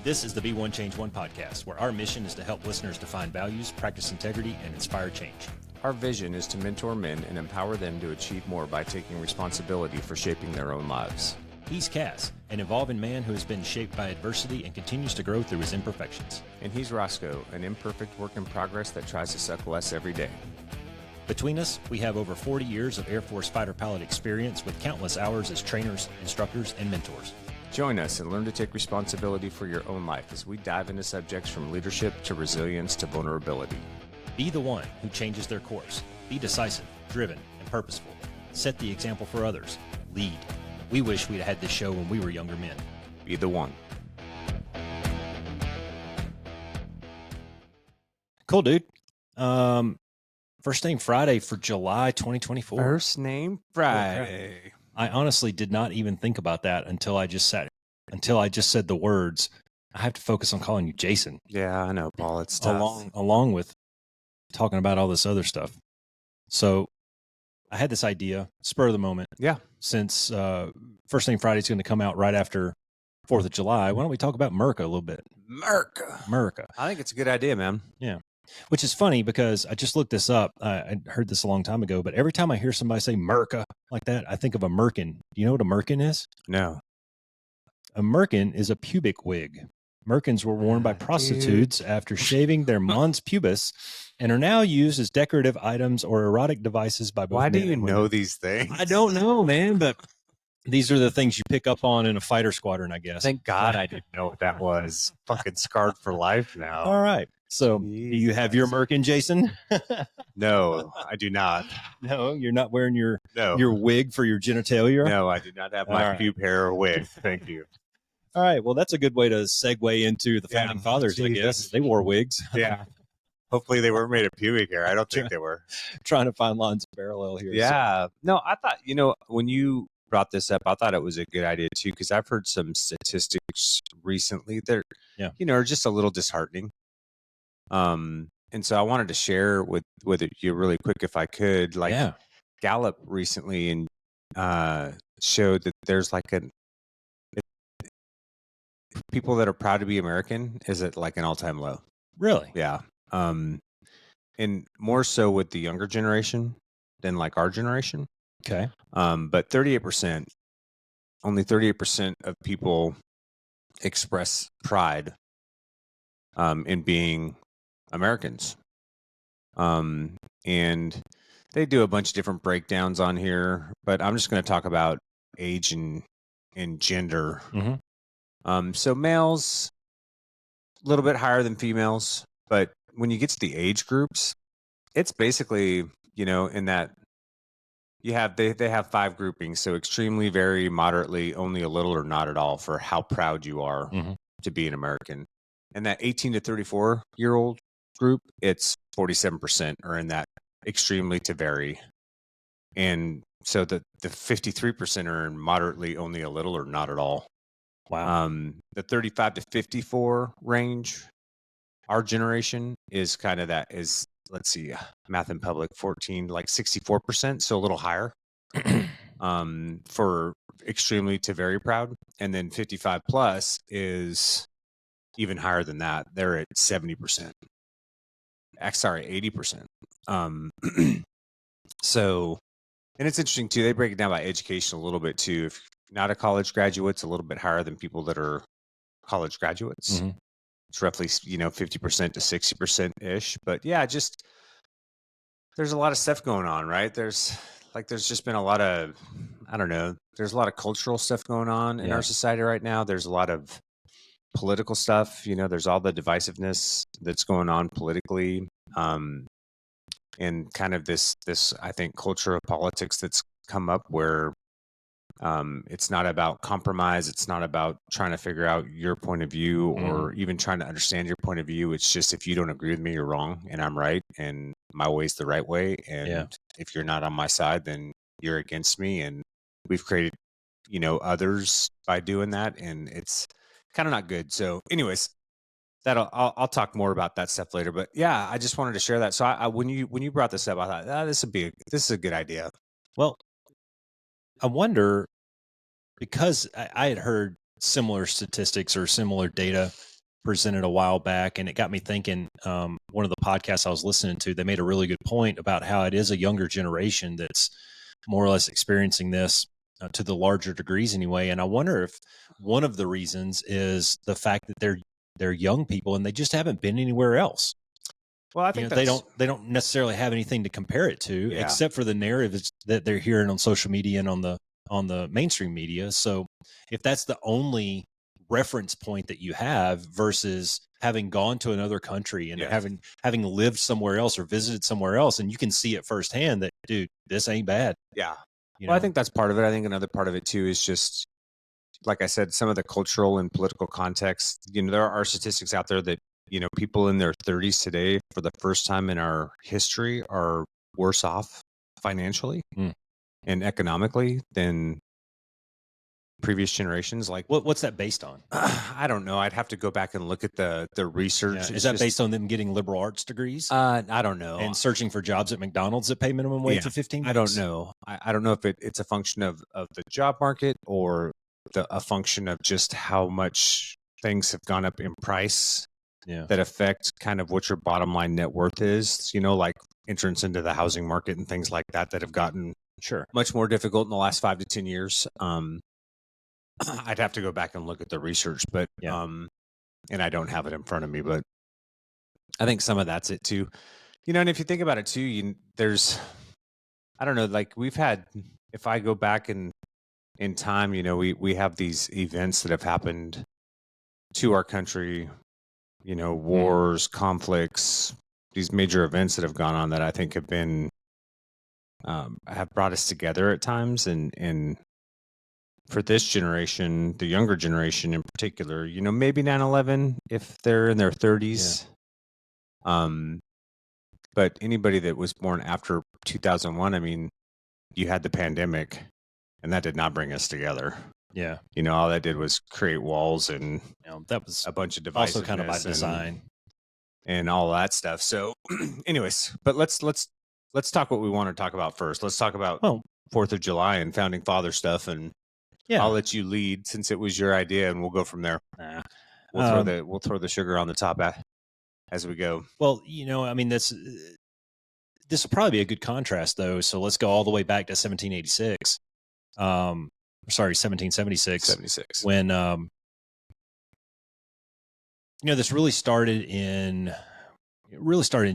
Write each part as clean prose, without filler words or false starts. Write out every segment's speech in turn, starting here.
This is the Be One Change One podcast, where our mission is to help listeners define values, practice integrity, and inspire change. Our vision is to mentor men and empower them to achieve more by taking responsibility for shaping their own lives. He's Cas, an evolving man who has been shaped by adversity and continues to grow through his imperfections. And he's Roscoe, an imperfect work in progress that tries to suck less every day. Between us, we have over 40 years of Air Force fighter pilot experience with countless hours as trainers, instructors, and mentors. Join us and learn to take responsibility for your own life as we dive into subjects from leadership to resilience to vulnerability. Be the one who changes their course. Be decisive, driven, and purposeful. Set the example for others. Lead. We wish we'd had this show when we were younger men. Be the one. Cool, dude. First name Friday for July 2024. First name Friday. I honestly did not even think about that until I just said the words. I have to focus on calling you Jason. Yeah, I know, Paul. It's tough. Along with talking about all this other stuff. So I had this idea, spur of the moment. Yeah. Since First Name Friday is going to come out right after 4th of July, why don't we talk about Merca a little bit? Merca. I think it's a good idea, man. Yeah. Which is funny because I just looked this up. I heard this a long time ago, but every time I hear somebody say Merca like that, I think of a Merkin. Do you know what a Merkin is? No. A Merkin is a pubic wig. Merkins were worn by prostitutes after shaving their mons pubis and are now used as decorative items or erotic devices by both men and women. Why do you know these things? I don't know, man, but these are the things you pick up on in a fighter squadron, I guess. Thank God I didn't know what that was. Fucking scarred for life now. All right. So do you have your Merkin, Jason? No, I do not. No, you're not wearing your wig for your genitalia? No, I do not have my pube hair or wig. Thank you. All right. Well, that's a good way to segue into the founding fathers, I guess. They wore wigs. Yeah. Hopefully they weren't made of pubic hair. I don't think they were. Trying to find lines of parallel here. Yeah. So. No, I thought, when you brought this up, I thought it was a good idea too, because I've heard some statistics recently that are just a little disheartening. And so I wanted to share with you really quick if I could. Gallup recently showed that there's people that are proud to be American is at like an all-time low. Really? Yeah. And more so with the younger generation than like our generation. Okay. But only 38% of people express pride in being Americans. And they do a bunch of different breakdowns on here, but I'm just going to talk about age and gender. Mm-hmm. So males, a little bit higher than females, but when you get to the age groups, it's basically, in that they have 5 groupings. So extremely, very, moderately, only a little, or not at all for how proud you are to be an American. And that 18 to 34-year-old group, it's 47% are in that extremely to very. And so the 53% are in moderately, only a little, or not at all. Wow. The 35 to 54 range, our generation is kind of that is, let's see, math in public, 14, like 64%. So a little higher for extremely to very proud. And then 55 plus is even higher than that. They're at 70%. Sorry, 80%. So, and it's interesting too. They break it down by education a little bit too. If not a college graduate, it's a little bit higher than people that are college graduates. Mm-hmm. It's roughly, 50% to 60% ish. But yeah, just there's a lot of stuff going on, right? There's just been a lot of, I don't know, there's a lot of cultural stuff going on in our society right now. There's a lot of political stuff, there's all the divisiveness that's going on politically, and kind of this, I think, culture of politics that's come up where it's not about compromise. It's not about trying to figure out your point of view or even trying to understand your point of view. It's just, if you don't agree with me, you're wrong and I'm right and my way's the right way. And if you're not on my side, then you're against me. And we've created, others by doing that. And it's kind of not good. So anyways, I'll talk more about that stuff later, but yeah, I just wanted to share that. So when you brought this up, I thought, this is a good idea. Well, I wonder, because I had heard similar statistics or similar data presented a while back, and it got me thinking. One of the podcasts I was listening to, they made a really good point about how it is a younger generation that's more or less experiencing this to the larger degrees anyway. And I wonder if one of the reasons is the fact that they're young people and they just haven't been anywhere else. Well, I think they don't necessarily have anything to compare it to, except for the narratives that they're hearing on social media and on the mainstream media. So if that's the only reference point that you have versus having gone to another country and having lived somewhere else or visited somewhere else, and you can see it firsthand that, dude, this ain't bad. Yeah. I think that's part of it. I think another part of it too is just, like I said, some of the cultural and political context. There are statistics out there that, people in their 30s today, for the first time in our history, are worse off financially and economically than previous generations. Like, what's that based on? I don't know. I'd have to go back and look at the research. Is that based on them getting liberal arts degrees? I don't know. And searching for jobs at McDonald's that pay minimum wage of $15? I don't know. I don't know if it's a function of the job market or a function of just how much things have gone up in price that affect kind of what your bottom line net worth is, like entrance into the housing market and things like that have gotten much more difficult in the last 5 to 10 years. I'd have to go back and look at the research, but and I don't have it in front of me, but I think some of that's it too. And if you think about it too, there's, I don't know, like we've had, if I go back in time, we have these events that have happened to our country, wars, conflicts, these major events that have gone on that I think have been, have brought us together at times. And for this generation, the younger generation in particular, maybe 9/11, if they're in their 30s. But anybody that was born after 2001, I mean, you had the pandemic and that did not bring us together. Yeah. All that did was create walls and that was a bunch of divisiveness. Also kind of by design. And all that stuff. So anyways, but let's talk what we want to talk about first. Let's talk about 4th of July and founding father stuff. And I'll let you lead since it was your idea and we'll go from there. We'll throw the sugar on the top as we go. Well, I mean, this will probably be a good contrast though. So let's go all the way back to 1786. 1776. When this really started in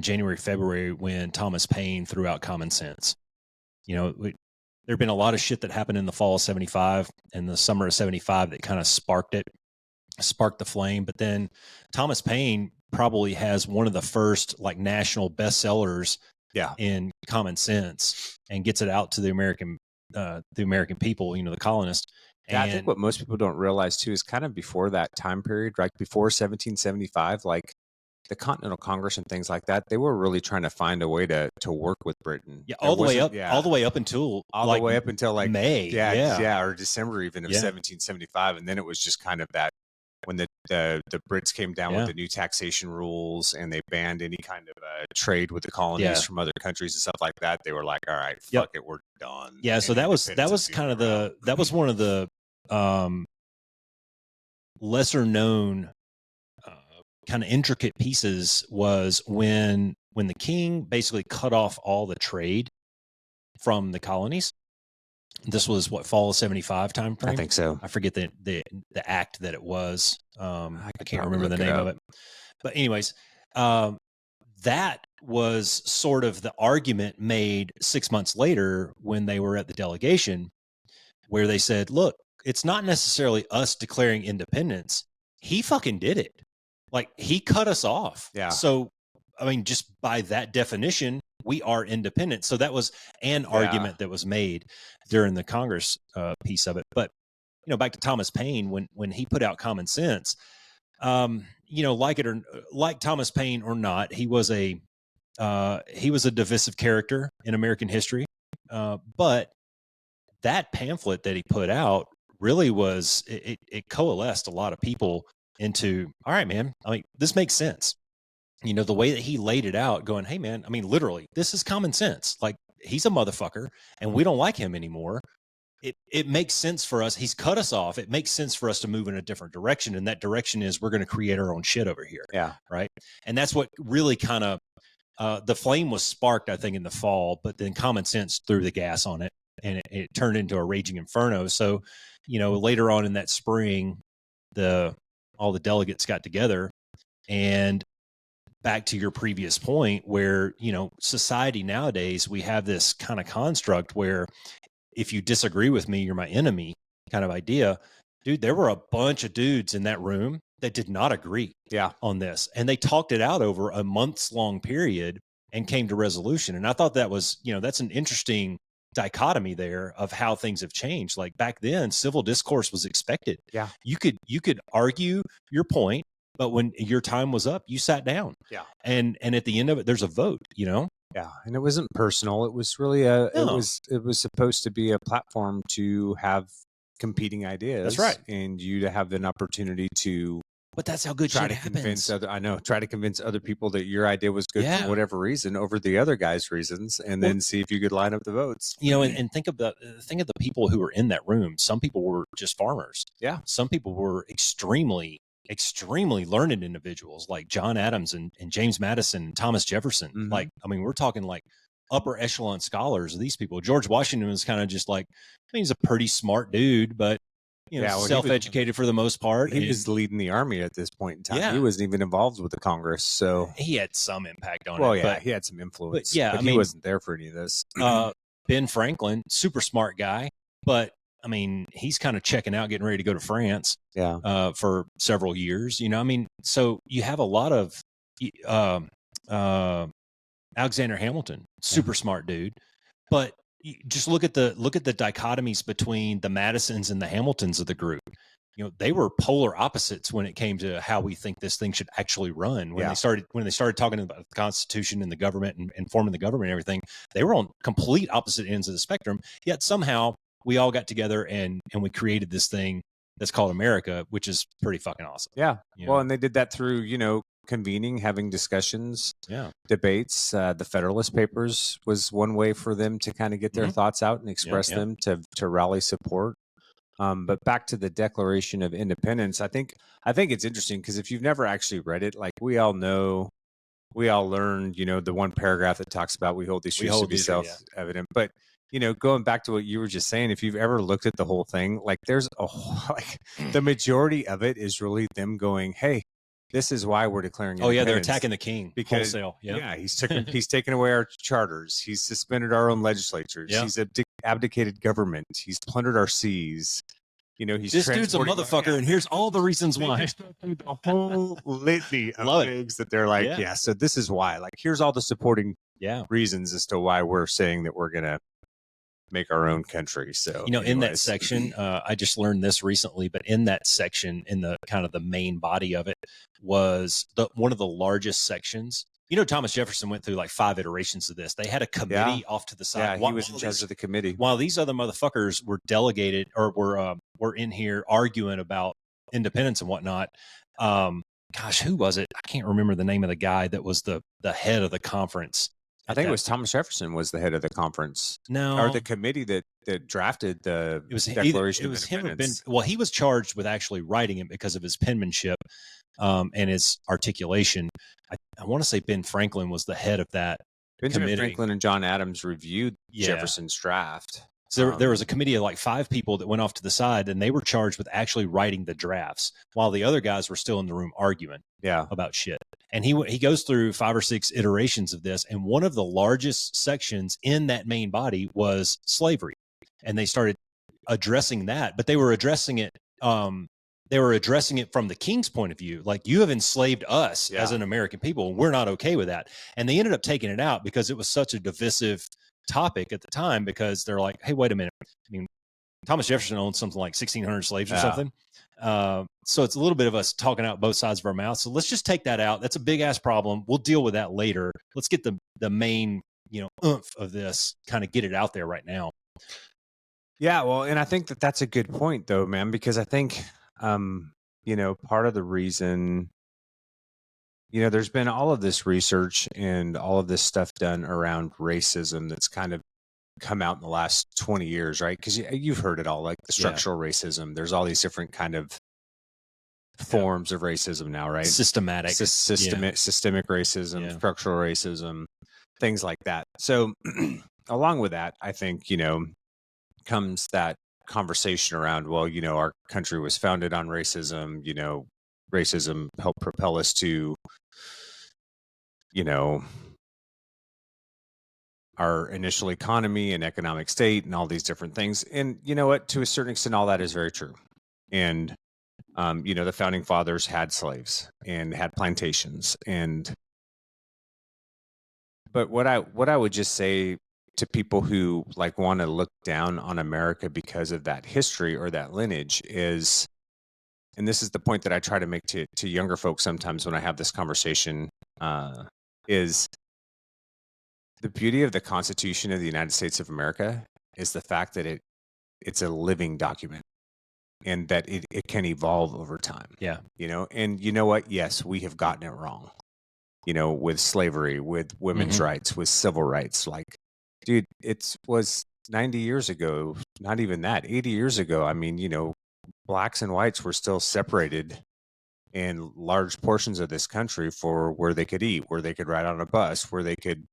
January, February, when Thomas Paine threw out common sense. There'd been a lot of shit that happened in the fall of 75 and the summer of 75 that kind of sparked the flame. But then Thomas Paine probably has one of the first like national bestsellers in common sense and gets it out to the American people, the colonists. And I think what most people don't realize too is kind of before that time period, right before 1775, like the Continental Congress and things like that, they were really trying to find a way to work with Britain. Yeah, all the way up until like May, or December even of 1775, and then it was just kind of that when the Brits came down with the new taxation rules and they banned any kind of trade with the colonies from other countries and stuff like that. They were like, all right, fuck it, we're done. Yeah, so that was kind of that was one of the lesser known kind of intricate pieces was when the king basically cut off all the trade from the colonies. This was fall of 75 time frame. I think so. I forget the act that it was. I can't remember the name of it. But anyways, that was sort of the argument made 6 months later when they were at the delegation, where they said, look, it's not necessarily us declaring independence. He fucking did it. Like, he cut us off. Yeah. So, I mean, just by that definition, we are independent. So that was an argument that was made during the Congress piece of it. But, back to Thomas Paine, when he put out Common Sense, like Thomas Paine or not, he was a divisive character in American history. But that pamphlet that he put out really was, it coalesced a lot of people into, all right, man, I mean, this makes sense. The way that he laid it out, going, hey, man, I mean, literally, this is common sense. Like, he's a motherfucker and we don't like him anymore. it makes sense for us. He's cut us off. It makes sense for us to move in a different direction. And that direction is we're going to create our own shit over here. Yeah. Right. And that's what really kind of, the flame was sparked, I think, in the fall, but then common sense threw the gas on it, and it turned into a raging inferno. So, later on in that spring, all the delegates got together, and back to your previous point where, society nowadays, we have this kind of construct where if you disagree with me, you're my enemy kind of idea. Dude, there were a bunch of dudes in that room that did not agree on this. And they talked it out over a months long period and came to resolution. And I thought that was, that's an interesting dichotomy there of how things have changed. Like back then, civil discourse was expected. Yeah. You could argue your point, but when your time was up, you sat down. Yeah. And at the end of it, there's a vote, Yeah. And it wasn't personal. It was really it was supposed to be a platform to have competing ideas. That's right. And you to have an opportunity to, but that's how good shit happens. Try to convince other people that your idea was good for whatever reason over the other guy's reasons, and then see if you could line up the votes. And think of the people who were in that room. Some people were just farmers. Yeah. Some people were extremely learned individuals like John Adams and James Madison and Thomas Jefferson. Mm-hmm. Like, I mean, we're talking like upper echelon scholars. These people. George Washington was kind of just like, he's a pretty smart dude, but self-educated for the most part. He was leading the army at this point in time. Yeah. He wasn't even involved with the Congress, so he had some impact on it. Well, yeah, he had some influence. But he wasn't there for any of this. Ben Franklin, super smart guy, but I mean, he's kind of checking out, getting ready to go to France. Yeah. For several years. I mean, so you have a lot of Alexander Hamilton, super smart dude, but just look at the dichotomies between the Madisons and the Hamiltons of the group. They were polar opposites when it came to how we think this thing should actually run. When they started talking about the Constitution and the government and forming the government and everything, they were on complete opposite ends of the spectrum. Yet somehow we all got together and we created this thing that's called America, which is pretty fucking awesome. Yeah. Well, and they did that through, convening, having discussions, debates. The Federalist Papers was one way for them to kind of get their thoughts out and express them to rally support. But back to the Declaration of Independence, I think it's interesting because if you've never actually read it, like we all learned, the one paragraph that talks about we hold these truths to be self-evident. But going back to what you were just saying, if you've ever looked at the whole thing, like there's the majority of it is really them going, hey, this is why we're declaring independence. Oh yeah, they're attacking the king wholesale. Yeah, he's taken away our charters. He's suspended our own legislatures. He's abdicated government. He's plundered our seas. He's this dude's a motherfucker, and here's all the reasons why. The whole litany of things that they're like, so this is why. Like, here's all the supporting reasons as to why we're saying that we're gonna make our own country. So in that section, I just learned this recently, but in that section, in the kind of the main body of it, was one of the largest sections. Thomas Jefferson went through like 5 iterations of this. They had a committee off to the side. Yeah, he was in charge of the committee. While these other motherfuckers were delegated or were in here arguing about independence and whatnot. Gosh, who was it? I can't remember the name of the guy that was the head of the conference. I think it was Thomas Jefferson was the head of the conference. No. Or the committee that drafted the Declaration of Independence. Well, he was charged with actually writing it because of his penmanship and his articulation. I want to say Ben Franklin was the head of that Benjamin committee. Franklin and John Adams reviewed Jefferson's draft. So there was a committee of like 5 people that went off to the side, and they were charged with actually writing the drafts while the other guys were still in the room arguing about shit. And he goes through 5 or 6 iterations of this, and one of the largest sections in that main body was slavery. And they started addressing that, but they were addressing it from the king's point of view. Like, you have enslaved us as an American people, and we're not okay with that. And they ended up taking it out because it was such a divisive topic at the time, because they're like, hey, wait a minute. I mean, Thomas Jefferson owned something like 1,600 slaves or something. So it's a little bit of us talking out both sides of our mouth. So let's just take that out. That's a big ass problem. We'll deal with that later. Let's get the main, oomph of this, kind of get it out there right now. Yeah. Well, and I think that's a good point though, man, because I think, part of the reason, there's been all of this research and all of this stuff done around racism that's kind of come out in the last 20 years, right? Because you've heard it all, like the structural racism. There's all these different kind of forms of racism now, right? Systematic racism, structural racism, things like that. So along with that, I think, comes that conversation around, well, our country was founded on racism, racism helped propel us to, our initial economy and economic state and all these different things. And you know what, to a certain extent, all that is very true. And, the founding fathers had slaves and had plantations. But what I would just say to people who like want to look down on America because of that history or that lineage is, and this is the point that I try to make to younger folks sometimes when I have this conversation, is the beauty of the Constitution of the United States of America is the fact that it's a living document and that it can evolve over time. Yeah. And you know what? Yes, we have gotten it wrong, with slavery, with women's rights, with civil rights. Like, dude, it was 90 years ago, not even that, 80 years ago. I mean, blacks and whites were still separated in large portions of this country for where they could eat, where they could ride on a bus, where they could,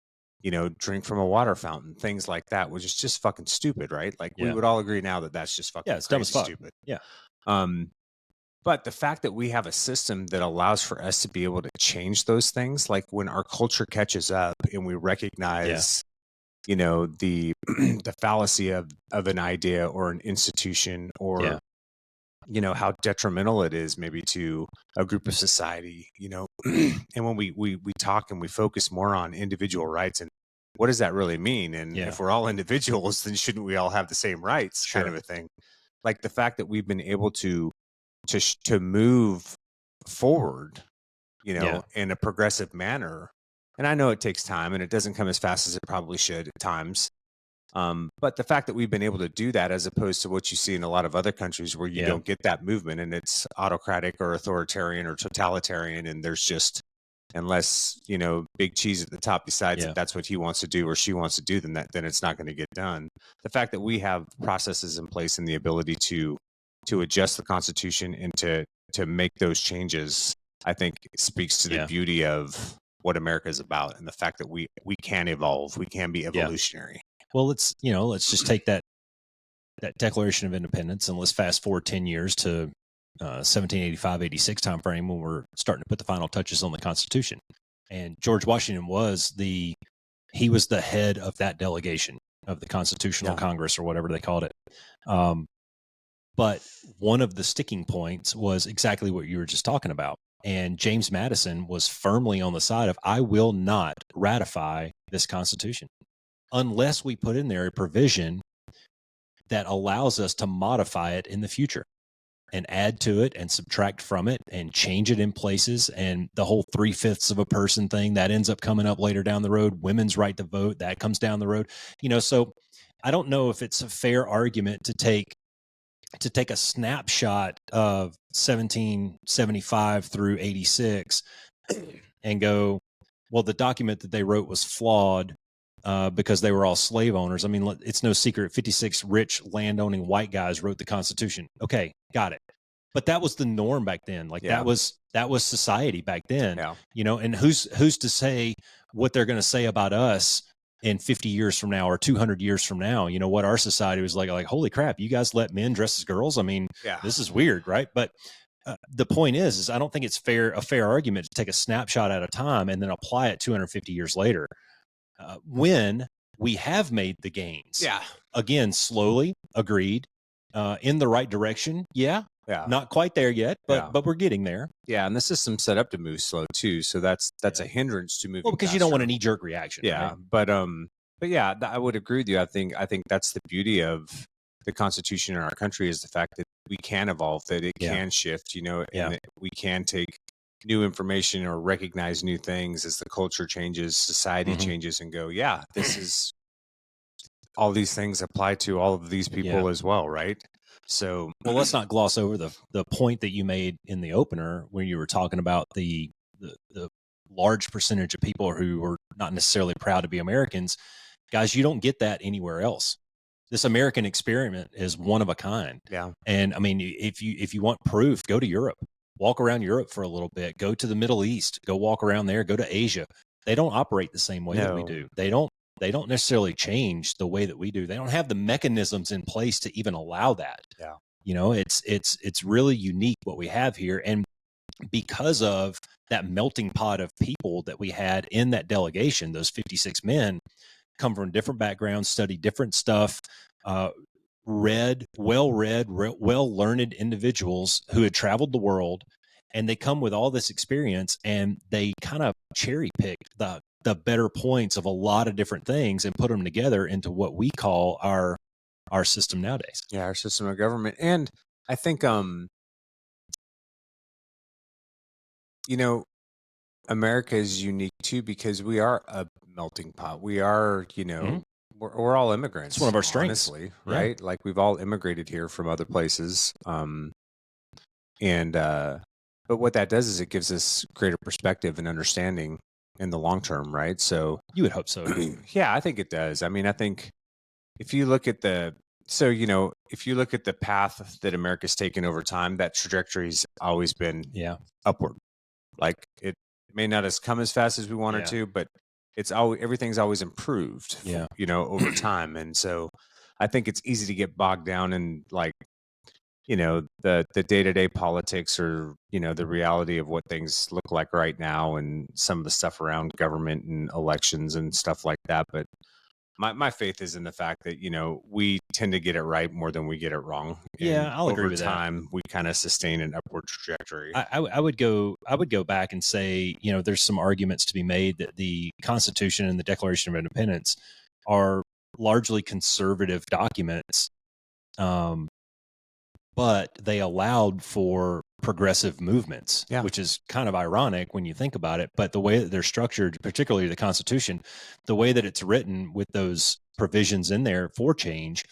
drink from a water fountain, things like that, which is just fucking stupid, right? Like we would all agree now that that's just fucking it's dumb as fuck. stupid. Yeah. But the fact that we have a system that allows for us to be able to change those things, like when our culture catches up and we recognize, the the fallacy of an idea or an institution or how detrimental it is maybe to a group of society, and when we talk and we focus more on individual rights and what does that really mean? And if we're all individuals, then shouldn't we all have the same rights? Sure. Kind of a thing. Like the fact that we've been able to move forward, in a progressive manner. And I know it takes time and it doesn't come as fast as it probably should at times. But the fact that we've been able to do that, as opposed to what you see in a lot of other countries where you don't get that movement and it's autocratic or authoritarian or totalitarian, and there's just, unless big cheese at the top decides that that's what he wants to do or she wants to do, then it's not going to get done. The fact that we have processes in place and the ability to adjust the Constitution and to make those changes, I think speaks to the beauty of what America is about and the fact that we can evolve, we can be evolutionary. Well, let's just take that Declaration of Independence and let's fast forward 10 years to 1785-86 timeframe when we're starting to put the final touches on the Constitution. And George Washington was the head of that delegation of the Constitutional Congress or whatever they called it. But one of the sticking points was exactly what you were just talking about. And James Madison was firmly on the side of, I will not ratify this Constitution unless we put in there a provision that allows us to modify it in the future and add to it and subtract from it and change it in places. And the whole 3/5 of a person thing that ends up coming up later down the road, women's right to vote, that comes down the road, so I don't know if it's a fair argument to take a snapshot of 1775 through 86 and go, well, the document that they wrote was flawed because they were all slave owners. I mean, it's no secret 56 rich landowning white guys wrote the Constitution. Okay, got it. But that was the norm back then. Like that was society back then. And who's to say what they're going to say about us in 50 years from now or 200 years from now? What our society was like, holy crap, you guys let men dress as girls? I mean, this is weird, right? But the point is I don't think it's a fair argument to take a snapshot at a time and then apply it 250 years later. When we have made the gains. Again, slowly, agreed, in the right direction. Not quite there yet, but we're getting there. And the system's set up to move slow too, so that's a hindrance to moving. Well, because faster. You don't want a knee-jerk reaction. Right? But I would agree with you. I think that's the beauty of the Constitution in our country is the fact that we can evolve, that it can shift, and that we can take new information or recognize new things as the culture changes, society changes, and go, this is, all these things apply to all of these people as well, right? So, well, let's not gloss over the point that you made in the opener when you were talking about the large percentage of people who are not necessarily proud to be Americans. Guys, you don't get that anywhere else. This American experiment is one of a kind. Yeah. And I mean, if you want proof, go to Europe, walk around Europe for a little bit, go to the Middle East, go walk around there, go to Asia. They don't operate the same way that we do. They don't necessarily change the way that we do. They don't have the mechanisms in place to even allow that. Yeah. You know, it's really unique what we have here. And because of that melting pot of people that we had in that delegation, those 56 men come from different backgrounds, study different stuff, well-learned individuals who had traveled the world, and they come with all this experience, and they kind of cherry pick the better points of a lot of different things and put them together into what we call our system nowadays. Yeah, our system of government. And I think you know, America is unique too because we are a melting pot. We are, you know, we're all immigrants. It's one of our strengths, honestly, right? Like we've all immigrated here from other places. But what that does is it gives us greater perspective and understanding in the long term, right? So you would hope so. Yeah, I think it does. I mean, I think if you look at the path that America's taken over time, that trajectory's always been upward. Like it may not have come as fast as we wanted to, but everything's always improved, you know, over time. And so I think it's easy to get bogged down in like, you know, the day-to-day politics or, you know, the reality of what things look like right now and some of the stuff around government and elections and stuff like that. But my faith is in the fact that, you know, we tend to get it right more than we get it wrong. Yeah, I'll agree with that. Over time, we kind of sustain an upward trajectory. I would go back and say, you know, there's some arguments to be made that the Constitution and the Declaration of Independence are largely conservative documents, but they allowed for progressive movements, which is kind of ironic when you think about it. But the way that they're structured, particularly the Constitution, the way that it's written with those provisions in there for change,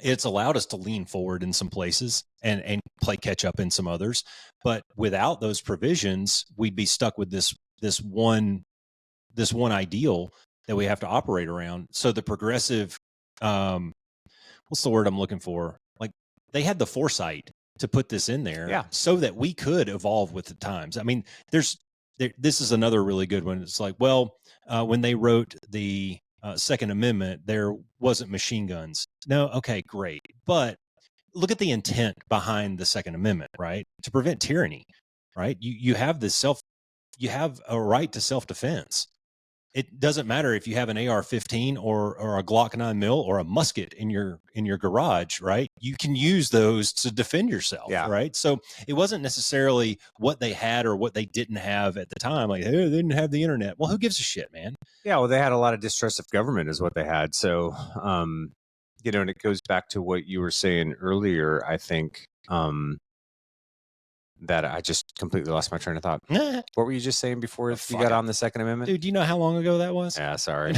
it's allowed us to lean forward in some places and play catch up in some others. But without those provisions, we'd be stuck with this one ideal that we have to operate around. So the progressive, what's the word I'm looking for? Like they had the foresight to put this in there so that we could evolve with the times. I mean, this is another really good one. It's like, well, when they wrote the Second Amendment, there wasn't machine guns. No, okay, great. But look at the intent behind the Second Amendment, right? To prevent tyranny, right? You have you have a right to self-defense. It doesn't matter if you have an AR-15 or a Glock 9 mil or a musket in your garage, right? You can use those to defend yourself, right? So it wasn't necessarily what they had or what they didn't have at the time. Like, hey, they didn't have the internet. Well, who gives a shit, man? Yeah, well, they had a lot of distrust of government is what they had. So, you know, and it goes back to what you were saying earlier, I think, that I just completely lost my train of thought. What were you just saying before you got on the Second Amendment? Dude, do you know how long ago that was? Yeah, sorry.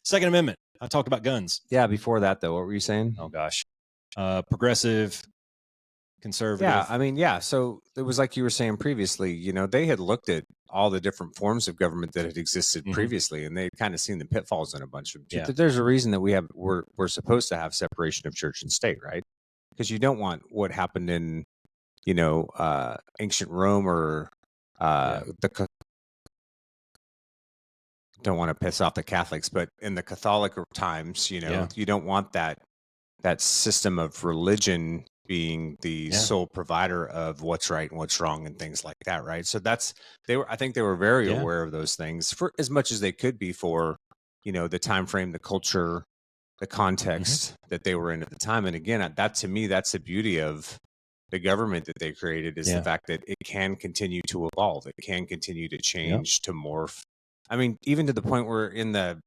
Second Amendment. I talked about guns. Yeah, before that, though, what were you saying? Oh, gosh. Progressive, conservative. Yeah, I mean, yeah. So it was like you were saying previously, you know, they had looked at all the different forms of government that had existed previously, and they'd kind of seen the pitfalls in a bunch of them. There's a reason that we're supposed to have separation of church and state, right? Because you don't want what happened in, you know, ancient Rome or don't want to piss off the Catholics, but in the Catholic times, you know, you don't want that system of religion being the sole provider of what's right and what's wrong and things like that, right? So I think they were very aware of those things for as much as they could be for, you know, the time frame, the culture, the context that they were in at the time. And again, that to me, that's the beauty of the government that they created is the fact that it can continue to evolve. It can continue to change, to morph. I mean, even to the point where in the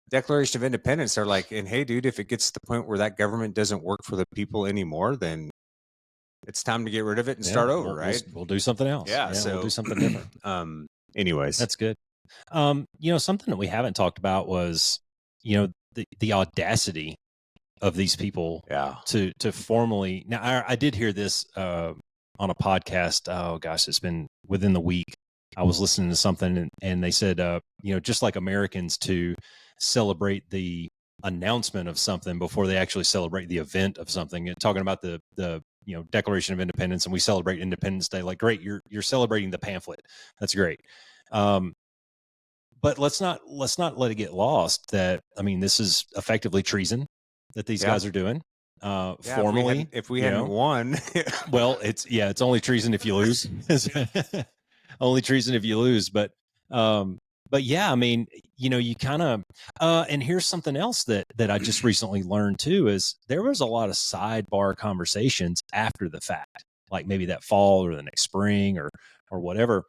Declaration of Independence, they're like, and hey, dude, if it gets to the point where that government doesn't work for the people anymore, then it's time to get rid of it and start over, right? We'll do something else. Yeah, so we'll do something different. Anyways. That's good. You know, something that we haven't talked about was, you know, the audacity of these people to formally. Now, I did hear this on a podcast. Oh gosh, it's been within the week. I was listening to something and they said, just like Americans to celebrate the announcement of something before they actually celebrate the event of something. And talking about the Declaration of Independence, and we celebrate Independence Day. Like, great, you're celebrating the pamphlet. That's great. But let's not let it get lost that, I mean, this is effectively treason that these guys are doing. Formally, if we hadn't won, well, it's only treason if you lose. Only treason if you lose. But yeah, I mean, you kind of, and here's something else that I just recently learned too, is there was a lot of sidebar conversations after the fact, like maybe that fall or the next spring or whatever.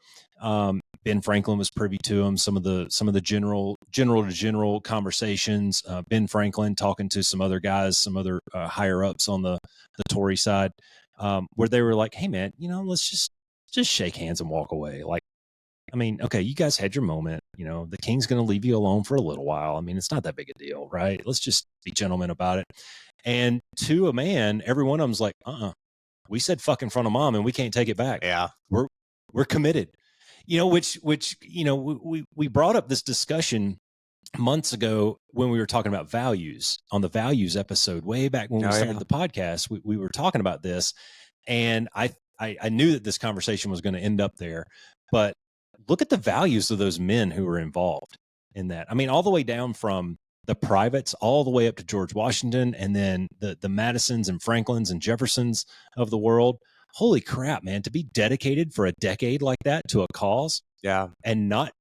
Ben Franklin was privy to them. Some of the general to general conversations. Ben Franklin talking to some other guys, some other higher ups on the Tory side, where they were like, "Hey, man, let's just shake hands and walk away." Like, I mean, okay, you guys had your moment. The king's going to leave you alone for a little while. I mean, it's not that big a deal, right? Let's just be gentlemen about it. And to a man, every one of them's like, we said fuck in front of mom and we can't take it back. Yeah. We're committed. Which we brought up this discussion months ago when we were talking about values on the values episode way back when we started the podcast. We were talking about this, and I knew that this conversation was going to end up there. But look at the values of those men who were involved in that. I mean, all the way down from the privates all the way up to George Washington, and then the Madisons and Franklins and Jeffersons of the world. Holy crap, man, to be dedicated for a decade like that to a cause. Yeah. And not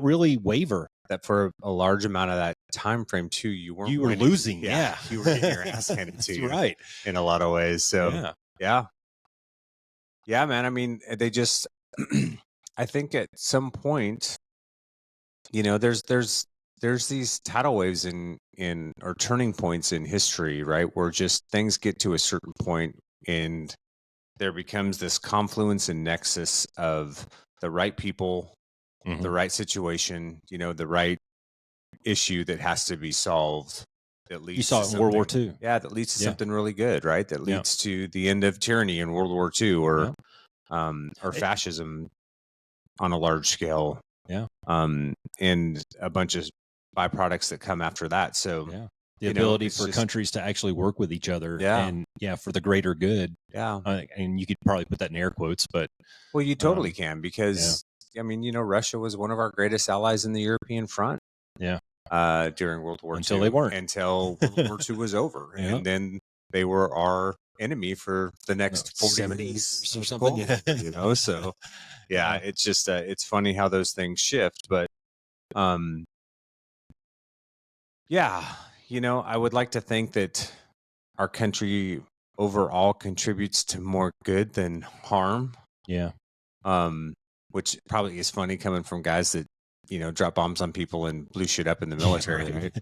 really waver. That for a large amount of that time frame too, you were losing. Yeah. You were getting your ass handed to you. Right. In a lot of ways. So yeah, man. I mean, they just, I think at some point, there's these tidal waves in or turning points in history, right? Where just things get to a certain point and there becomes this confluence and nexus of the right people, the right situation, the right issue that has to be solved. That leads. You saw it in World War II. Yeah, that leads to something really good, right? That leads to the end of tyranny in World War II, or fascism on a large scale. Yeah. And a bunch of byproducts that come after that. So the ability for countries to actually work with each other and for the greater good. Yeah. And you could probably put that in air quotes, but you totally can, because I mean, Russia was one of our greatest allies in the European front. Yeah. During World War II. Until they weren't. Until World War II was over. And then they were our enemy for the next 40 years or something. So it's just it's funny how those things shift, but I would like to think that our country overall contributes to more good than harm. Yeah. Which probably is funny coming from guys that drop bombs on people and blew shit up in the military. Right?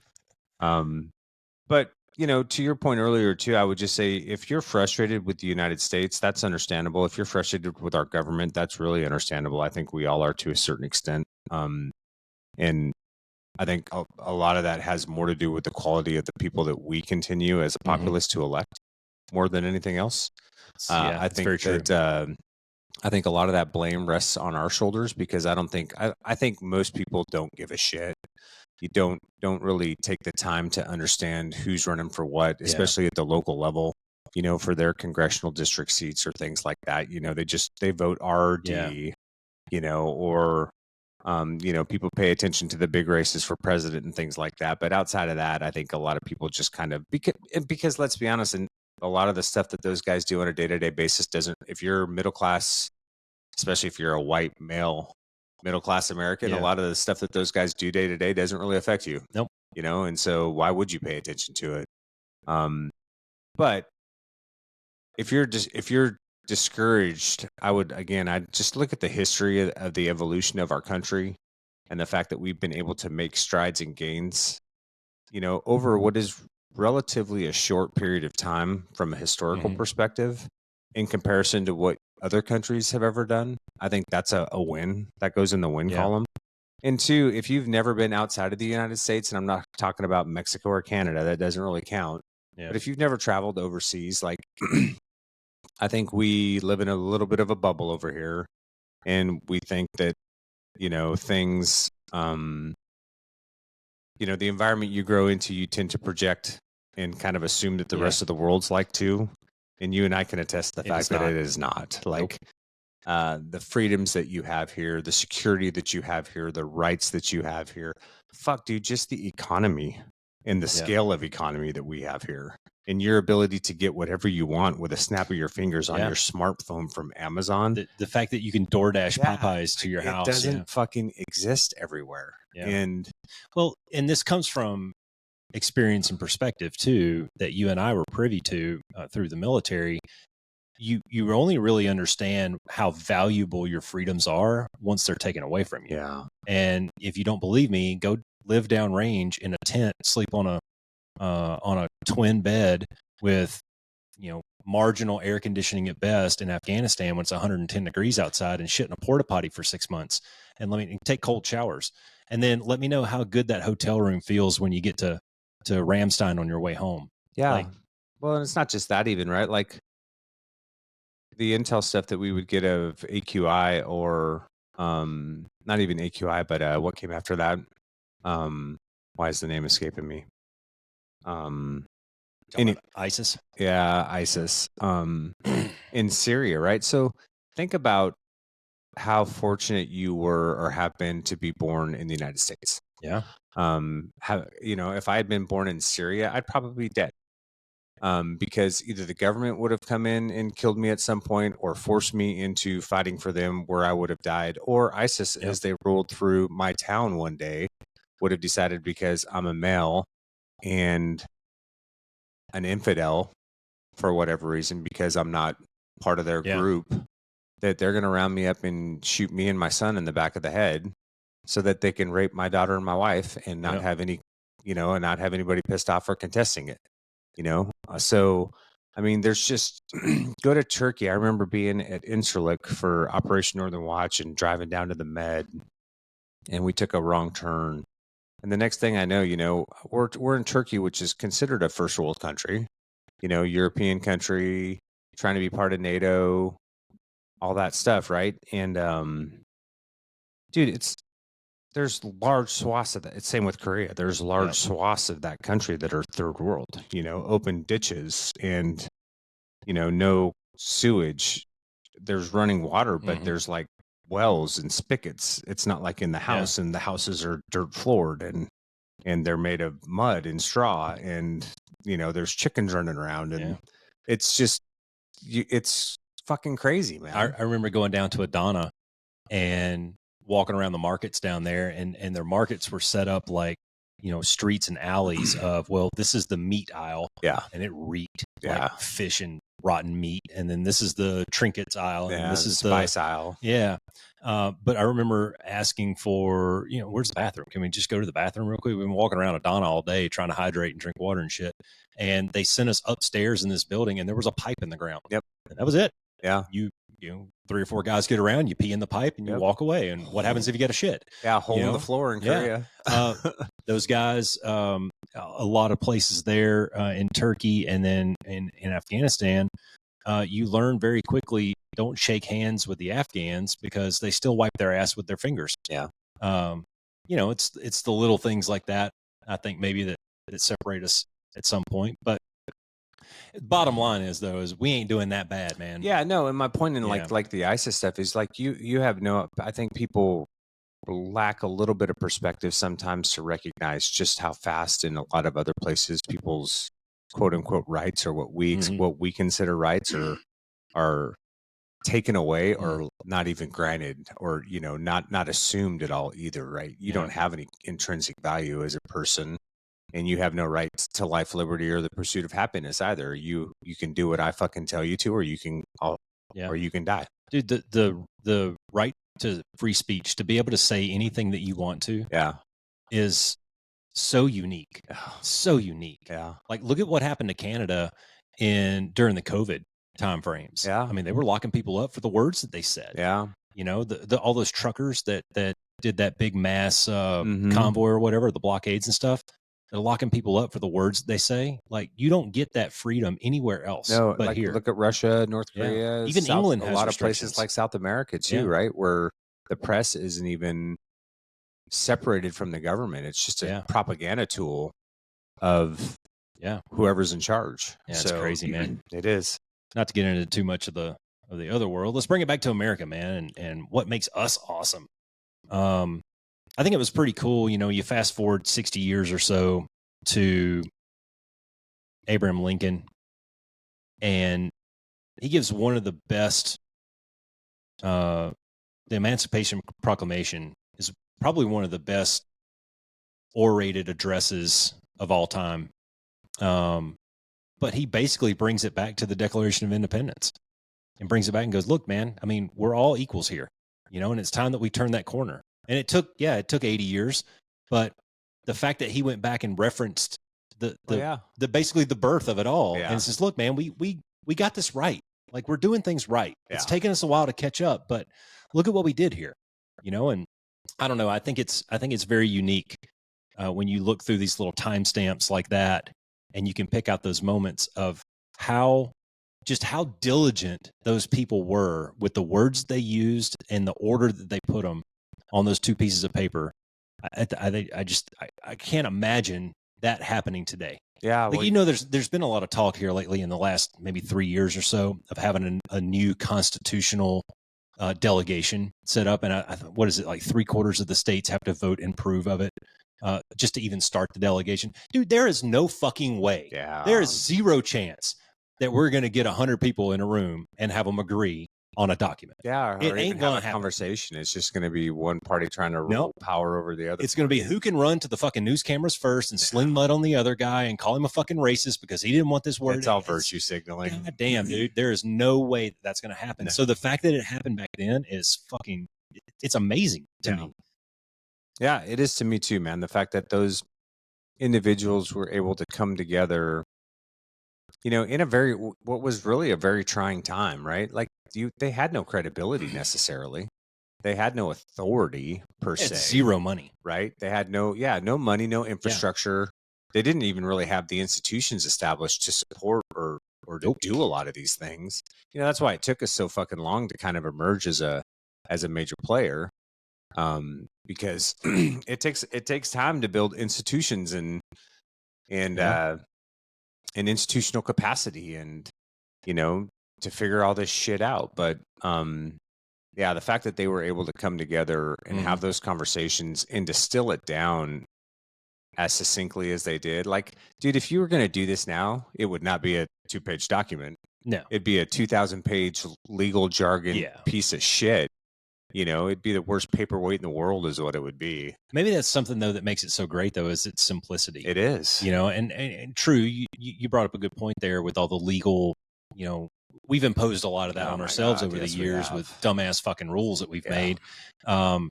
But to your point earlier too, I would just say, if you're frustrated with the United States, that's understandable. If you're frustrated with our government, that's really understandable. I think we all are to a certain extent. And I think a lot of that has more to do with the quality of the people that we continue as a populace to elect, more than anything else. I think very true. I think a lot of that blame rests on our shoulders, because I think most people don't give a shit. You don't really take the time to understand who's running for what, especially at the local level, for their congressional district seats or things like that. They vote RD, or people pay attention to the big races for president and things like that. But outside of that, I think a lot of people just kind of, because let's be honest, and a lot of the stuff that those guys do on a day-to-day basis if you're middle class, especially if you're a white male middle class American, a lot of the stuff that those guys do day to day doesn't really affect you. Nope. And so why would you pay attention to it? But if you're discouraged, I'd just look at the history of the evolution of our country and the fact that we've been able to make strides and gains, over what is relatively a short period of time from a historical perspective in comparison to what other countries have ever done. I think that's a win. That goes in the win column. And two, if you've never been outside of the United States, and I'm not talking about Mexico or Canada, that doesn't really count. But if you've never traveled overseas, like I think we live in a little bit of a bubble over here, and we think that things, the environment you grow into, you tend to project and kind of assume that the rest of the world's like too. And you and I can attest to the fact that it is not. Like, the freedoms that you have here, the security that you have here, the rights that you have here. Fuck, dude, just the economy and the scale of economy that we have here, and your ability to get whatever you want with a snap of your fingers on your smartphone from Amazon. The fact that you can DoorDash Popeyes to your house. It doesn't fucking exist everywhere. Yeah. And this comes from experience and perspective too, that you and I were privy to through the military. You only really understand how valuable your freedoms are once they're taken away from you. Yeah. And if you don't believe me, go live downrange in a tent, sleep on a twin bed with, marginal air conditioning at best in Afghanistan when it's 110 degrees outside, and shit in a porta potty for 6 months, and take cold showers. And then let me know how good that hotel room feels when you get to Ramstein on your way home. Yeah. Well, and it's not just that even, right? Like, the intel stuff that we would get of AQI, or not even AQI, but what came after that? Why is the name escaping me? ISIS. Yeah, ISIS. In Syria, right? So think about how fortunate you were or have been to be born in the United States. Yeah. If I had been born in Syria, I'd probably be dead. Because either the government would have come in and killed me at some point, or forced me into fighting for them, where I would have died, or ISIS, as they rolled through my town one day, would have decided, because I'm a male and an infidel for whatever reason, because I'm not part of their group, that they're going to round me up and shoot me and my son in the back of the head, so that they can rape my daughter and my wife, and not have any, and not have anybody pissed off for contesting it. So, I mean, there's just, go to Turkey. I remember being at Incirlik for Operation Northern Watch and driving down to the Med, and we took a wrong turn. And the next thing I know, we're in Turkey, which is considered a first world country, European country, trying to be part of NATO, all that stuff. Right. And, dude, there's large swaths of that. It's same with Korea. There's large swaths of that country that are third world, open ditches and, no sewage. There's running water, but there's like wells and spigots. It's not like in the house, and the houses are dirt floored, and they're made of mud and straw, and, there's chickens running around, and it's just, it's fucking crazy, man. I remember going down to Adana and walking around the markets down there, and their markets were set up like, streets and alleys of, this is the meat aisle. Yeah. And it reeked like fish and rotten meat. And then this is the trinkets aisle. And this is the spice aisle. Yeah. But I remember asking for, where's the bathroom? Can we just go to the bathroom real quick? We've been walking around Adana all day trying to hydrate and drink water and shit. And they sent us upstairs in this building, and there was a pipe in the ground. Yep. And that was it. Yeah. You 3 or 4 guys get around, you pee in the pipe, and you walk away. And what happens if you get a shit? Yeah, hole in the floor in Korea. Those guys, a lot of places there in Turkey, and then in Afghanistan, you learn very quickly, don't shake hands with the Afghans, because they still wipe their ass with their fingers. Yeah. It's the little things like that, I think, maybe that separate us at some point. But bottom line is we ain't doing that bad, man. Yeah, no. And my point in like the ISIS stuff is, like, you have I think people lack a little bit of perspective sometimes to recognize just how fast in a lot of other places people's quote unquote rights, or what we consider rights, are taken away, or not even granted, or, not assumed at all either. Right. You don't have any intrinsic value as a person. And you have no right to life, liberty, or the pursuit of happiness either. You can do what I fucking tell you to, or you can die. Dude, the right to free speech, to be able to say anything that you want to, is so unique. So unique. Yeah. Like, look at what happened to Canada during the COVID time frames. Yeah. I mean, they were locking people up for the words that they said. Yeah. All those truckers that did that big mass convoy or whatever, the blockades and stuff. They're locking people up for the words they say. Like, you don't get that freedom anywhere else. No, but like, here. Look at Russia, North Korea, even England has a lot of places like South America too, right? Where the press isn't even separated from the government. It's just a propaganda tool of whoever's in charge. Yeah, it's crazy, man. It is. Not to get into too much of the other world. Let's bring it back to America, man, and what makes us awesome. I think it was pretty cool. You know, you fast forward 60 years or so to Abraham Lincoln, and he gives one of the best, the Emancipation Proclamation is probably one of the best orated addresses of all time. But he basically brings it back to the Declaration of Independence and brings it back and goes, look, man, I mean, we're all equals here, you know, and it's time that we turn that corner. And it took 80 years, but the fact that he went back and referenced the basically the birth of it all and says, look, man, we got this right. Like, we're doing things right. It's taken us a while to catch up, but look at what we did here, you know? And I don't know. I think it's very unique when you look through these little timestamps like that, and you can pick out those moments of how diligent those people were with the words they used and the order that they put them on those two pieces of paper. I can't imagine that happening today. Yeah. Like, you know, there's been a lot of talk here lately in the last maybe 3 years or so of having a new constitutional delegation set up. And what is it, like 3/4 of the states have to vote and approve of it just to even start the delegation. Dude, there is no fucking way. Yeah. There is zero chance that we're going to get 100 people in a room and have them agree on a document. Yeah, it ain't going to have a conversation. It's just going to be one party trying to rule power over the other. It's going to be who can run to the fucking news cameras first and sling mud on the other guy and call him a fucking racist because he didn't want this word. It's all virtue signaling. God damn, dude. There is no way that's going to happen. No. So the fact that it happened back then is fucking, it's amazing to me. Yeah, it is to me too, man. The fact that those individuals were able to come together, you know, in what was really a very trying time, right? Like, they had no credibility necessarily. They had no authority per se. Zero money, right? They had no money, no infrastructure. Yeah. They didn't even really have the institutions established to support or to do a lot of these things. You know, that's why it took us so fucking long to kind of emerge as a major player. Because it takes time to build institutions and institutional capacity and, you know, to figure all this shit out. But the fact that they were able to come together and have those conversations and distill it down as succinctly as they did, like, dude, if you were going to do this now, it would not be a 2-page document. No, it'd be a 2,000-page legal jargon piece of shit. You know, it'd be the worst paperweight in the world is what it would be. Maybe that's something, though, that makes it so great, though, is its simplicity. It is. You know, and true, you brought up a good point there with all the legal, you know, we've imposed a lot of that on ourselves over the years with dumbass fucking rules that we've made. And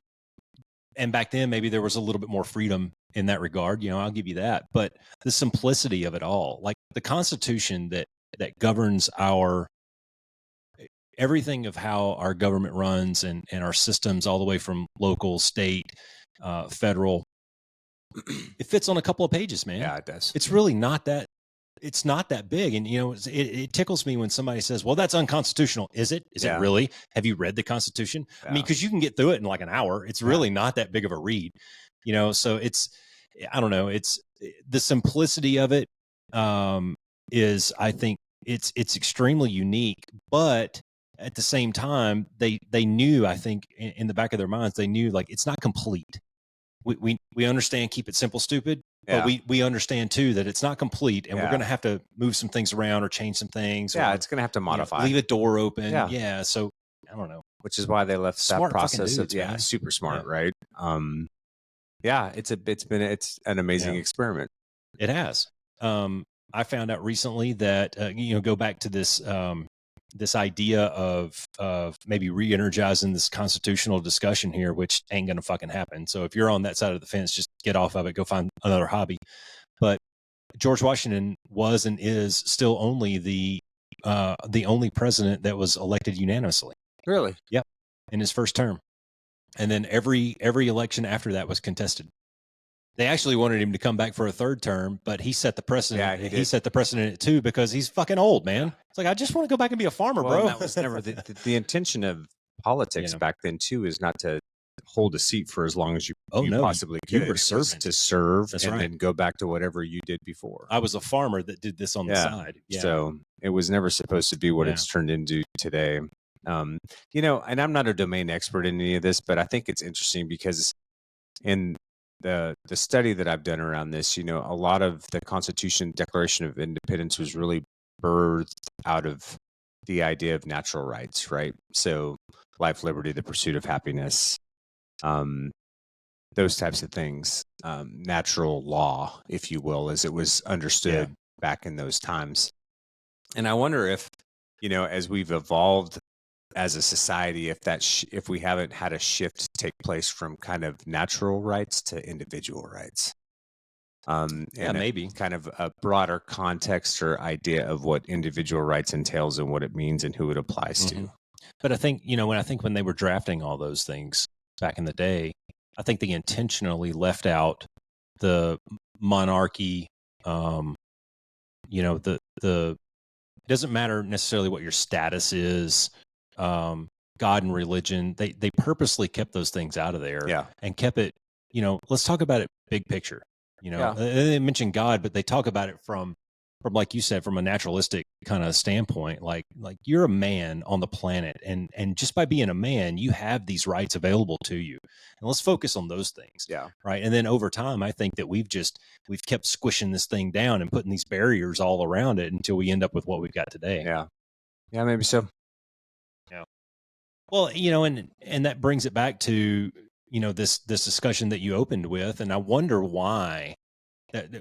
back then, maybe there was a little bit more freedom in that regard. You know, I'll give you that. But the simplicity of it all, like the Constitution that governs everything of how our government runs and our systems all the way from local, state, federal, it fits on a couple of pages, man. Yeah, it does. It's really not that, it's not that big. And, you know, it tickles me when somebody says, well, that's unconstitutional. Is it? Is it really? Have you read the Constitution? Yeah. I mean, because you can get through it in like an hour. It's really not that big of a read, you know? So I don't know. It's the simplicity of it is, I think it's extremely unique, but at the same time, they knew, I think, in the back of their minds, they knew, like, it's not complete. We understand keep it simple, stupid, but we understand too that it's not complete, and we're going to have to move some things around or change some things. Yeah, it's going to have to modify. Leave a door open. Yeah. So I don't know. Which is why they left that process. Dudes, super smart, right? It's an amazing experiment. It has. I found out recently that go back to this. This idea of maybe re-energizing this constitutional discussion here, which ain't going to fucking happen. So if you're on that side of the fence, just get off of it, go find another hobby. But George Washington was and is still only the only president that was elected unanimously. Really? Yep. In his first term. And then every election after that was contested. They actually wanted him to come back for a third term, but he set the precedent. Yeah, he set the precedent too because he's fucking old, man. It's like, I just want to go back and be a farmer, bro. That was never the intention of politics Yeah. back then too is not to hold a seat for as long as you Oh, no, possibly you could. were It was servant. to serve That's and right. then go back to whatever you did before. I was a farmer that did this on the side. Yeah. So it was never supposed to be what Yeah. it's turned into today. You know, and I'm not a domain expert in any of this, but I think it's interesting because in the study that I've done around this, you know, a lot of the Constitution Declaration of Independence was really birthed out of the idea of natural rights, right? So life, liberty, the pursuit of happiness, those types of things, natural law, if you will, as it was understood back in those times. And I wonder if, you know, as we've evolved as a society, if if we haven't had a shift take place from kind of natural rights to individual rights. And maybe kind of a broader context or idea of what individual rights entails and what it means and who it applies to. But I think, you know, when they were drafting all those things back in the day, I think they intentionally left out the monarchy. You know, it doesn't matter necessarily what your status is. God and religion, they purposely kept those things out of there and kept it, you know, let's talk about it big picture. You know, they mention God, but they talk about it from like you said, from a naturalistic kind of standpoint. Like you're a man on the planet, and just by being a man, you have these rights available to you. And let's focus on those things. Yeah. Right. And then over time, I think that we've kept squishing this thing down and putting these barriers all around it until we end up with what we've got today. Yeah. Yeah, maybe so. Yeah. Well, you know, and that brings it back to, you know, this discussion that you opened with, and I wonder why.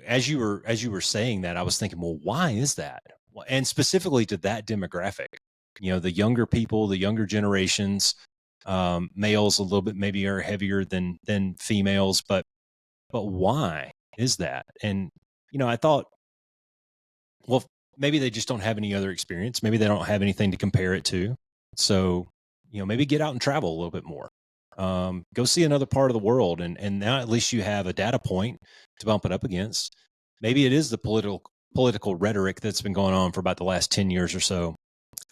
As you were saying that, I was thinking, well, why is that? And specifically to that demographic, you know, the younger people, the younger generations, males a little bit maybe are heavier than females, but why is that? And, you know, I thought, well, maybe they just don't have any other experience. Maybe they don't have anything to compare it to. So, you know, maybe get out and travel a little bit more. Go see another part of the world, and now at least you have a data point to bump it up against. Maybe it is the political rhetoric that's been going on for about the last 10 years or so.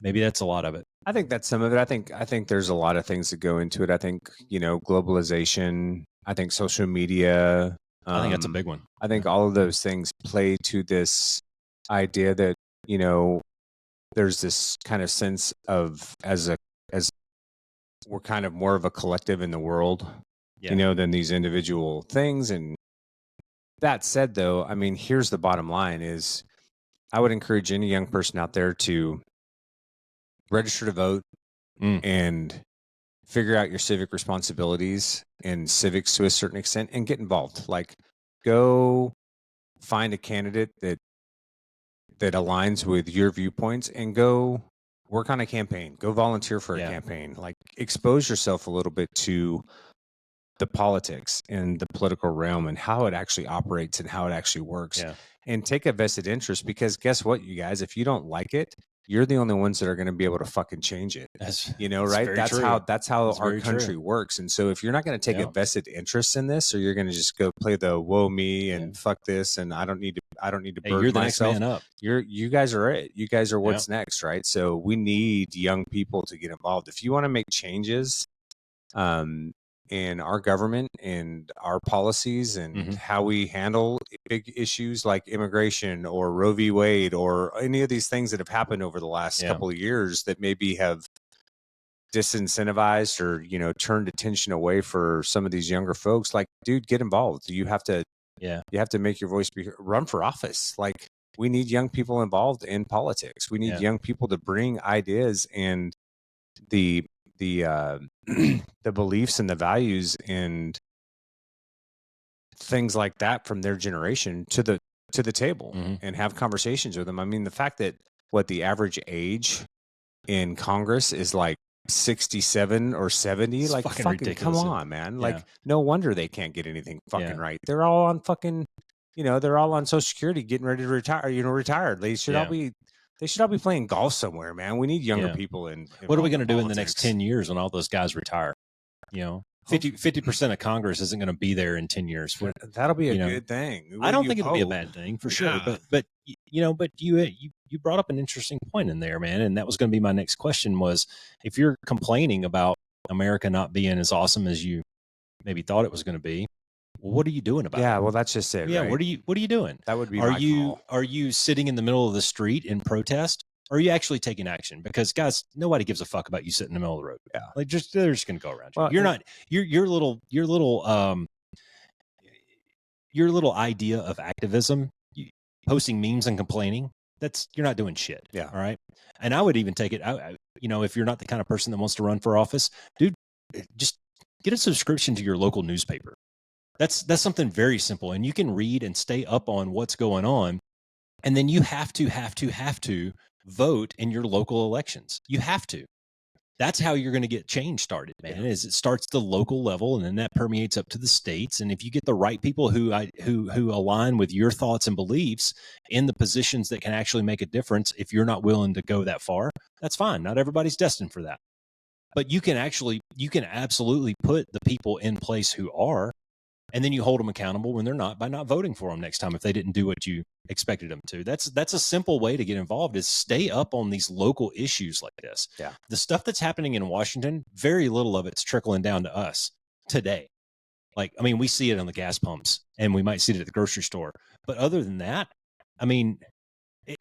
Maybe that's a lot of it. I think that's some of it. I think there's a lot of things that go into it. I think, you know, globalization, I think social media. I think that's a big one. I think all of those things play to this idea that, you know, there's this kind of sense of as we're kind of more of a collective in the world, you know, than these individual things. And that said, though, I mean, here's the bottom line is I would encourage any young person out there to register to vote and figure out your civic responsibilities and civics to a certain extent and get involved. Like, go find a candidate that aligns with your viewpoints and go work on a campaign, go volunteer for a campaign, like expose yourself a little bit to the politics and the political realm and how it actually operates and how it actually works, and take a vested interest, because guess what, you guys, if you don't like it, you're the only ones that are going to be able to fucking change it. You know, right? That's how our country works. And so if you're not going to take a vested interest in this, or you're going to just go play the woe me and fuck this, and I don't need to burden you're the myself. next man up. You guys are it. You guys are what's next, right? So we need young people to get involved. If you want to make changes, in our government and our policies and how we handle big issues like immigration or Roe v. Wade or any of these things that have happened over the last couple of years that maybe have disincentivized or, you know, turned attention away for some of these younger folks, like, dude, get involved. You have to make your voice be heard. Run for office. Like, we need young people involved in politics. We need young people to bring ideas and the beliefs and the values and things like that from their generation to the table and have conversations with them. I mean, the fact that the average age in Congress is like 67 or 70, it's like fucking ridiculous. Come on, man. Like, no wonder they can't get anything fucking right. They're all on fucking, you know, they're all on Social Security getting ready to retire, retired. They should all be playing golf somewhere, man. We need younger people in. What are we going to do in the next 10 years when all those guys retire? You know, 50% of Congress isn't going to be there in 10 years. That'll be a good thing. I don't think it'll be a bad thing for sure. But you brought up an interesting point in there, man. And that was going to be my next question was, if you're complaining about America not being as awesome as you maybe thought it was going to be, well, what are you doing about it? Yeah, well, that's just it. Yeah, right? what are you doing? That would be Are you sitting in the middle of the street in protest? Or are you actually taking action? Because guys, nobody gives a fuck about you sitting in the middle of the road. Yeah, like they're just going to go around you. Well, You're not your little idea of activism, posting memes and complaining. You're not doing shit. Yeah. All right. And I would even take it. If you're not the kind of person that wants to run for office, dude, just get a subscription to your local newspaper. That's something very simple, and you can read and stay up on what's going on. And then you have to vote in your local elections. You have to. That's how you're going to get change started, man. Is it starts at the local level, and then that permeates up to the states. And if you get the right people who align with your thoughts and beliefs in the positions that can actually make a difference, if you're not willing to go that far, that's fine. Not everybody's destined for that, but you can absolutely put the people in place who are. And then you hold them accountable when they're not, by not voting for them next time if they didn't do what you expected them to. That's a simple way to get involved, is stay up on these local issues like this. Yeah. The stuff that's happening in Washington, very little of it's trickling down to us today. Like, I mean, we see it on the gas pumps and we might see it at the grocery store. But other than that, I mean,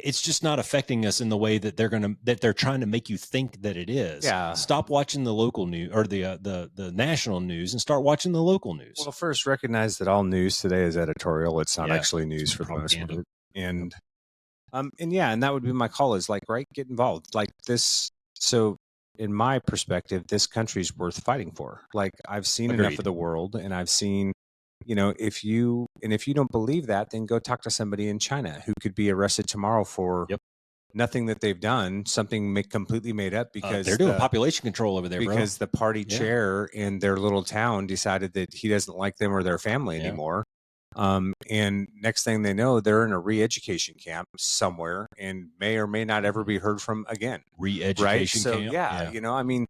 it's just not affecting us in the way that they're trying to make you think that it is. Yeah. Stop watching the local news or the national news and start watching the local news. Well, first, recognize that all news today is editorial. It's not actually news for the most part. And that would be my call is like, right, get involved like this. So in my perspective, this country's worth fighting for. Like, I've seen enough of the world, and I've seen, if you don't believe that, then go talk to somebody in China who could be arrested tomorrow for nothing that they've done, something completely made up because they're doing population control over there, because the party chair in their little town decided that he doesn't like them or their family anymore. And next thing they know, they're in a re-education camp somewhere and may or may not ever be heard from again. Re-education camp? So, I mean,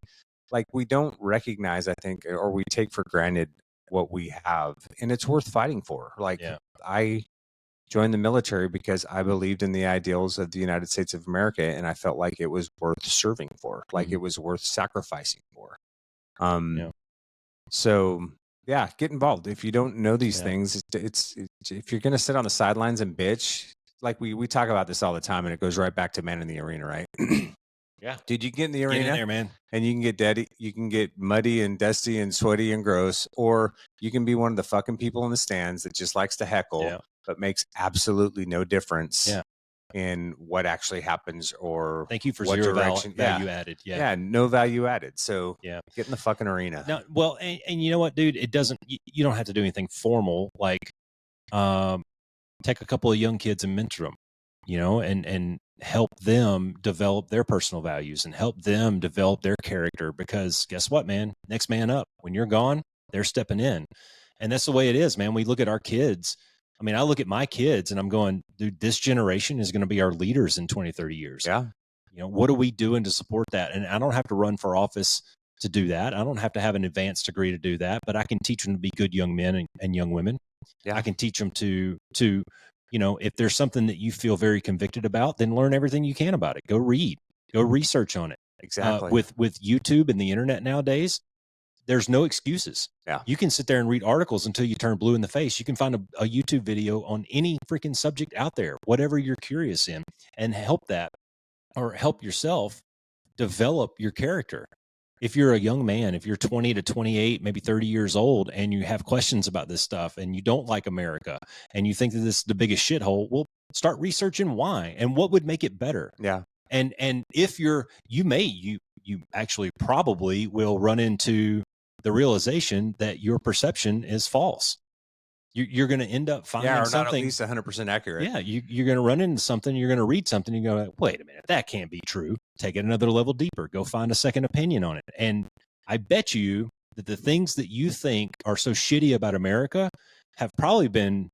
like, we don't recognize, I think, or we take for granted what we have, and it's worth fighting for. Like, I joined the military because I believed in the ideals of the United States of America, and I felt like it was worth serving for, like it was worth sacrificing for. So get involved. If you don't know these things, it's if you're going to sit on the sidelines and bitch, like we talk about this all the time, and it goes right back to man in the arena, right? Dude, you get in the arena, get in there, man, and you can get dirty, you can get muddy and dusty and sweaty and gross, or you can be one of the fucking people in the stands that just likes to heckle, but makes absolutely no difference in what actually happens or thank you for what zero direction. value added. No value added. So get in the fucking arena. No, well, and you know what, dude? It doesn't. You don't have to do anything formal. Like, take a couple of young kids and mentor them, and help them develop their personal values and help them develop their character. Because guess what, man? Next man up. When you're gone, they're stepping in, and that's the way it is, man. We look at our kids. I mean, I look at my kids and I'm going, dude, this generation is going to be our leaders in 20, 30 years. Yeah. What are we doing to support that? And I don't have to run for office to do that. I don't have to have an advanced degree to do that, but I can teach them to be good young men and young women. Yeah. I can teach them to, if there's something that you feel very convicted about, then learn everything you can about it. Go read, go research on it. Exactly. With YouTube and the internet nowadays, there's no excuses. Yeah. You can sit there and read articles until you turn blue in the face. You can find a YouTube video on any freaking subject out there, whatever you're curious in, and help yourself develop your character. If you're a young man, if you're 20 to 28, maybe 30 years old, and you have questions about this stuff and you don't like America and you think that this is the biggest shithole, well, start researching why and what would make it better. Yeah. And if you actually probably will run into the realization that your perception is false. You're going to end up finding or something. Not at least 100% accurate. Yeah, you're going to run into something. You're going to read something. You go, wait a minute, that can't be true. Take it another level deeper. Go find a second opinion on it. And I bet you that the things that you think are so shitty about America have probably been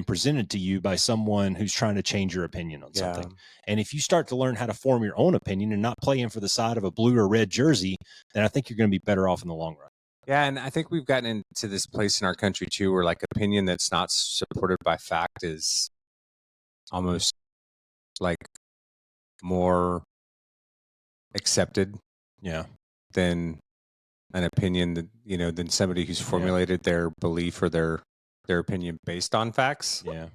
presented to you by someone who's trying to change your opinion on something. And if you start to learn how to form your own opinion and not play in for the side of a blue or red jersey, then I think you're going to be better off in the long run. Yeah, and I think we've gotten into this place in our country too, where like opinion that's not supported by fact is almost like more accepted Yeah. than an opinion that, you know, than somebody who's formulated their belief or their opinion based on facts. Yeah.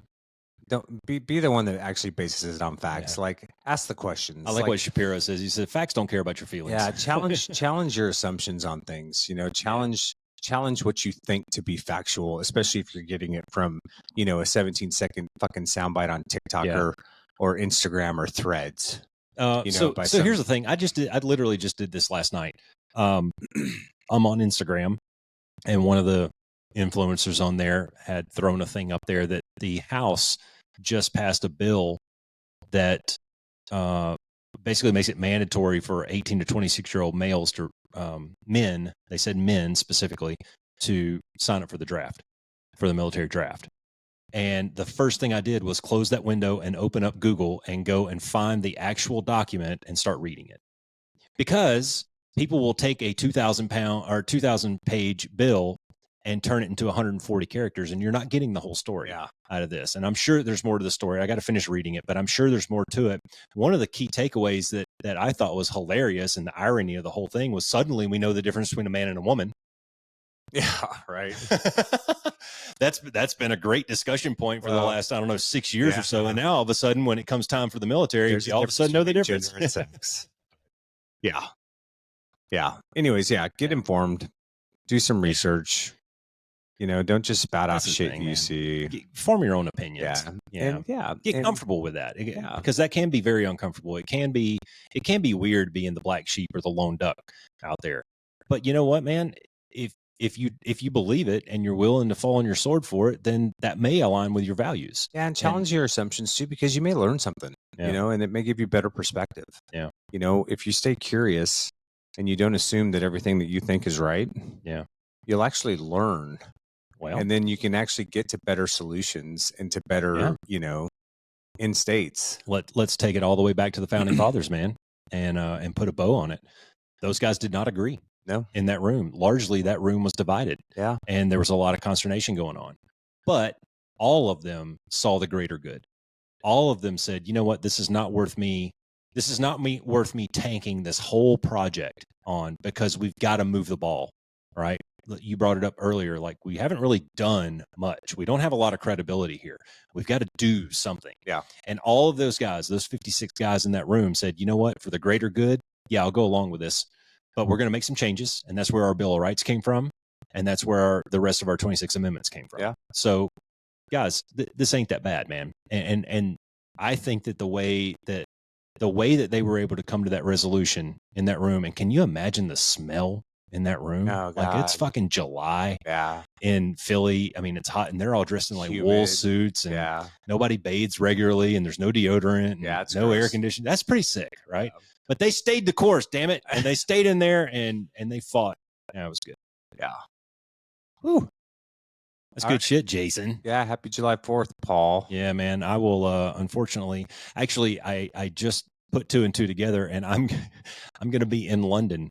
Don't be the one that actually bases it on facts. Like, ask the questions. I like what Shapiro says. He said, facts don't care about your feelings. Yeah, challenge your assumptions on things. You know, challenge what you think to be factual, especially if you're getting it from, you know, a 17-second fucking soundbite on TikTok or Instagram or Threads. So here's the thing. I literally just did this last night. I'm on Instagram, and one of the influencers on there had thrown a thing up there that the House just passed a bill that basically makes it mandatory for 18 to 26-year-old males to men, they said men specifically, to sign up for the draft, for the military draft. And the first thing I did was close that window and open up Google and go and find the actual document and start reading it. Because people will take a 2,000 page bill and turn it into 140 characters, and you're not getting the whole story out of this. And I'm sure there's more to the story. I got to finish reading it, but I'm sure there's more to it. One of the key takeaways that I thought was hilarious, and the irony of the whole thing, was suddenly we know the difference between a man and a woman. Yeah, right. That's been a great discussion point for the last, 6 years or so. And now all of a sudden, when it comes time for the military, you all of a sudden know the difference. Yeah. Anyways, get informed, do some research. You know, don't just spout out shit you see. Form your own opinions. Get comfortable with that. Because that can be very uncomfortable. It can be weird being the black sheep or the lone duck out there. But you know what, man? If you believe it and you're willing to fall on your sword for it, then that may align with your values. Yeah, and challenge your assumptions too, because you may learn something, you know, and it may give you better perspective. Yeah. You know, if you stay curious and you don't assume that everything that you think is right, you'll actually learn. Well, and then you can actually get to better solutions and to better, you know, end states. Let's take it all the way back to the founding fathers, man, and put a bow on it. Those guys did not agree. No. In that room. Largely, that room was divided. Yeah. And there was a lot of consternation going on. But all of them saw the greater good. All of them said, you know what, this is not worth me tanking this whole project on, because we've got to move the ball, right? You brought it up earlier, like, we haven't really done much. We don't have a lot of credibility here. We've got to do something. Yeah. And all of those guys, those 56 guys in that room, said, you know what, for the greater good, I'll go along with this. But we're going to make some changes, and that's where our Bill of Rights came from, and that's where the rest of our 26 amendments came from. Yeah. So, guys, this ain't that bad, man. And I think that the way that they were able to come to that resolution in that room, and can you imagine the smell in that room? Oh, God. Like, it's fucking July in Philly. I mean, it's hot, and they're all dressed in like wool suits, and nobody bathes regularly, and there's no deodorant, and no air conditioning. That's pretty sick, right? Yeah. But they stayed the course, damn it. And they stayed in there and they fought. Yeah, it was good. Yeah. Whew. That's good shit, Jason. Yeah. Happy July 4th, Paul. Yeah, man. I will, unfortunately, actually, I just put 2 and 2 together, and I'm going to be in London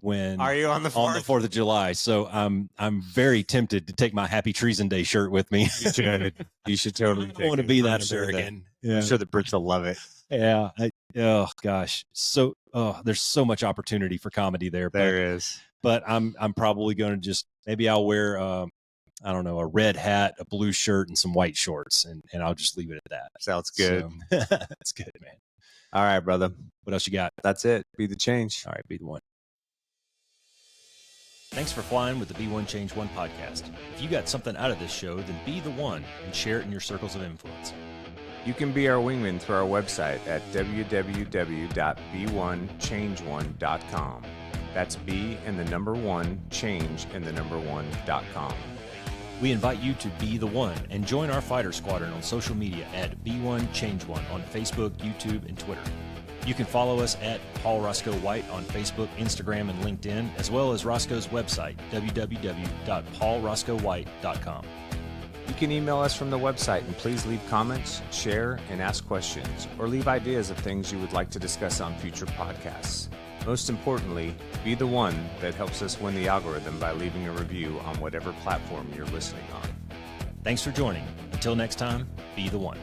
when. Are you on the 4th? On the 4th of July. So I'm very tempted to take my Happy Treason Day shirt with me. You should. You should totally take it. I want to be that American. I'm sure the Brits will love it. Yeah. Oh gosh. So there's so much opportunity for comedy there. There is. But I'm probably going to just, maybe I'll wear I don't know, a red hat, a blue shirt, and some white shorts, and I'll just leave it at that. Sounds good. So, that's good, man. All right, brother. What else you got? That's it. Be the change. All right, be the one. Thanks for flying with the Be One Change One podcast. If you got something out of this show, then be the one and share it in your circles of influence. You can be our wingman through our website at www.be1change1.com. That's B and the number 1, change and the number 1.com. We invite you to be the one and join our fighter squadron on social media at Be1Change1 on Facebook, YouTube, and Twitter. You can follow us at Paul Roscoe White on Facebook, Instagram, and LinkedIn, as well as Roscoe's website, www.paulroscoewhite.com. You can email us from the website, and please leave comments, share, and ask questions, or leave ideas of things you would like to discuss on future podcasts. Most importantly, be the one that helps us win the algorithm by leaving a review on whatever platform you're listening on. Thanks for joining. Until next time, be the one.